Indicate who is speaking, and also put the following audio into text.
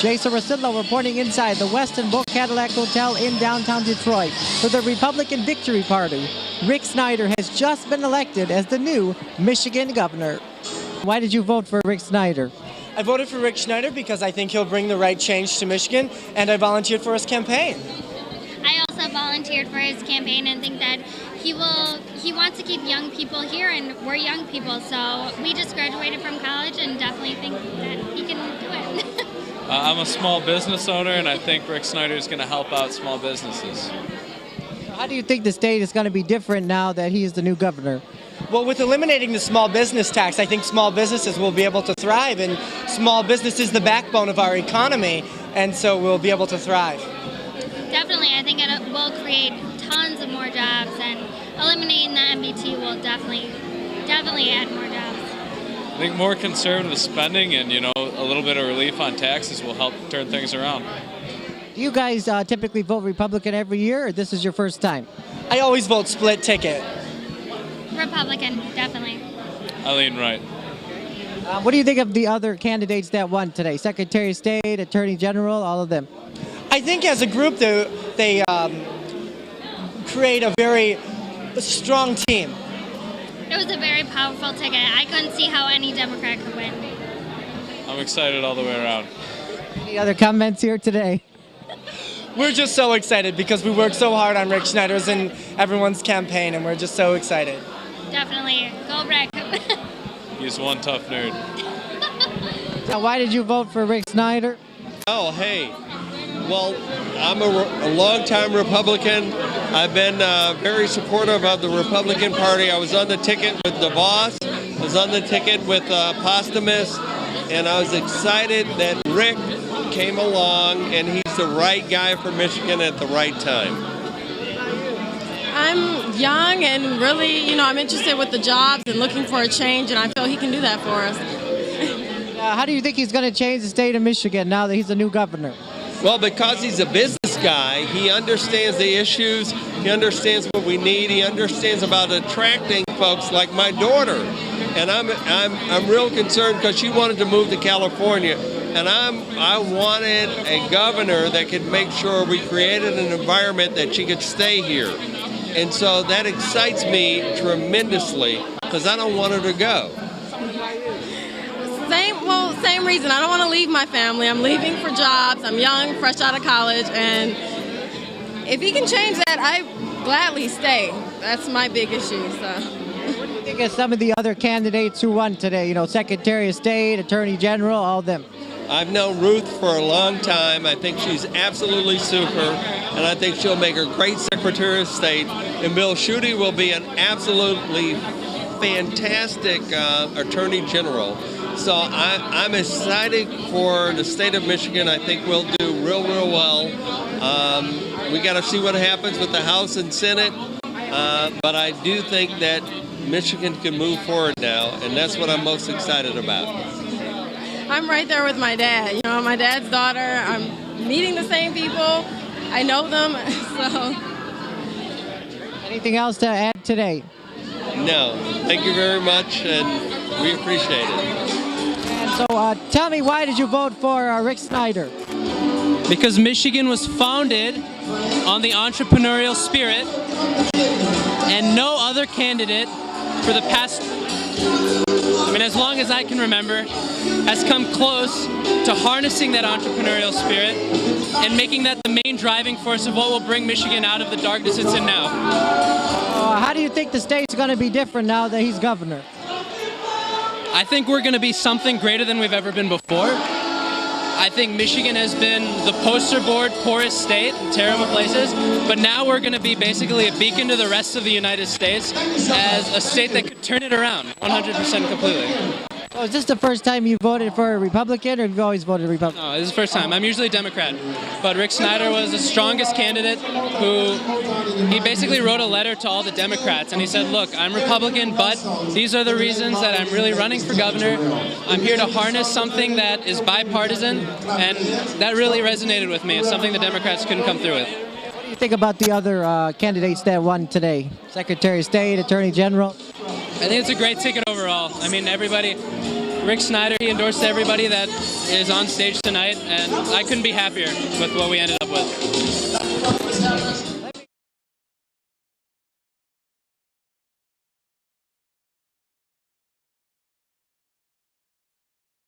Speaker 1: Jason Rzucidlo reporting inside the Westin Book Cadillac Hotel in downtown Detroit for the Republican Victory Party. Rick Snyder has just been elected as the new Michigan governor. Why did you vote for Rick Snyder?
Speaker 2: I voted for Rick Snyder because I think he'll bring the right change to Michigan, and I volunteered for his campaign.
Speaker 3: I also volunteered for his campaign and think that he wants to keep young people here, and we're young people, so we just graduated from college and definitely think that he can do it.
Speaker 4: I'm a small business owner, and I think Rick Snyder is going to help out small businesses.
Speaker 1: How do you think the state is going to be different now that he is the new governor?
Speaker 2: Well, with eliminating the small business tax, I think small businesses will be able to thrive, and small business is the backbone of our economy, and so we'll be able to thrive.
Speaker 3: Definitely, I think it will create tons of more jobs, and eliminating the MBT will definitely add more jobs.
Speaker 4: I think more conservative spending and, a little bit of relief on taxes will help turn things around.
Speaker 1: Do you guys typically vote Republican every year, or this is your first time?
Speaker 2: I always vote split ticket.
Speaker 3: Republican, definitely.
Speaker 4: I lean right.
Speaker 1: What do you think of the other candidates that won today? Secretary of State, Attorney General, all of them.
Speaker 2: I think as a group, they create a very strong team.
Speaker 3: It was a very powerful ticket. I couldn't see how any Democrat could win.
Speaker 4: I'm excited all the way around.
Speaker 1: Any other comments here today?
Speaker 2: We're just so excited because we worked so hard on Rick Snyder's and everyone's campaign, and we're just so excited.
Speaker 3: Definitely. Go Rick.
Speaker 4: He's one tough nerd.
Speaker 1: Now, why did you vote for Rick Snyder?
Speaker 5: Oh, hey. Well, I'm a longtime Republican. I've been very supportive of the Republican Party. I was on the ticket with DeVos. I was on the ticket with Postumus. And I was excited that Rick came along, and he's the right guy for Michigan at the right time.
Speaker 6: I'm young and really, I'm interested with the jobs and looking for a change, and I feel he can do that for us.
Speaker 1: How do you think he's going to change the state of Michigan now that he's the new governor?
Speaker 5: Well, because he's a business guy, he understands the issues, he understands what we need, he understands about attracting folks like my daughter. And I'm real concerned because she wanted to move to California, and I wanted a governor that could make sure we created an environment that she could stay here. And so that excites me tremendously because I don't want her to go.
Speaker 6: Same reason. I don't want to leave my family. I'm leaving for jobs. I'm young, fresh out of college, and if he can change that, I gladly stay. That's my big issue. So.
Speaker 1: What do you think of some of the other candidates who won today? Secretary of State, Attorney General, all of them.
Speaker 5: I've known Ruth for a long time. I think she's absolutely super, and I think she'll make a great Secretary of State. And Bill Schuette will be an absolutely fantastic Attorney General. So I'm excited for the state of Michigan. I think we'll do real well. We got to see what happens with the House and Senate, but I do think that Michigan can move forward now, and that's what I'm most excited about.
Speaker 6: I'm right there with my dad. My dad's daughter. I'm meeting the same people. I know them. So.
Speaker 1: Anything else to add today?
Speaker 5: No. Thank you very much, and we appreciate it.
Speaker 1: And so tell me, why did you vote for Rick Snyder?
Speaker 7: Because Michigan was founded on the entrepreneurial spirit, and no other candidate for the past, as long as I can remember, has come close to harnessing that entrepreneurial spirit and making that the main driving force of what will bring Michigan out of the darkness it's in now.
Speaker 1: How do you think the state's going to be different now that he's governor?
Speaker 7: I think we're going to be something greater than we've ever been before. I think Michigan has been the poster board poorest state in terrible places, but now we're going to be basically a beacon to the rest of the United States as a state that could turn it around 100% completely.
Speaker 1: So is this the first time you voted for a Republican, or have you always voted Republican?
Speaker 7: No, this is the first time. I'm usually a Democrat, but Rick Snyder was the strongest candidate he basically wrote a letter to all the Democrats, and he said, look, I'm Republican, but these are the reasons that I'm really running for governor. I'm here to harness something that is bipartisan, and that really resonated with me. It's something the Democrats couldn't come through with.
Speaker 1: What do you think about the other candidates that won today? Secretary of State, Attorney General?
Speaker 7: I think it's a great ticket overall. Everybody Rick Snyder, he endorsed everybody that is on stage tonight, and I couldn't be happier with what we ended up with.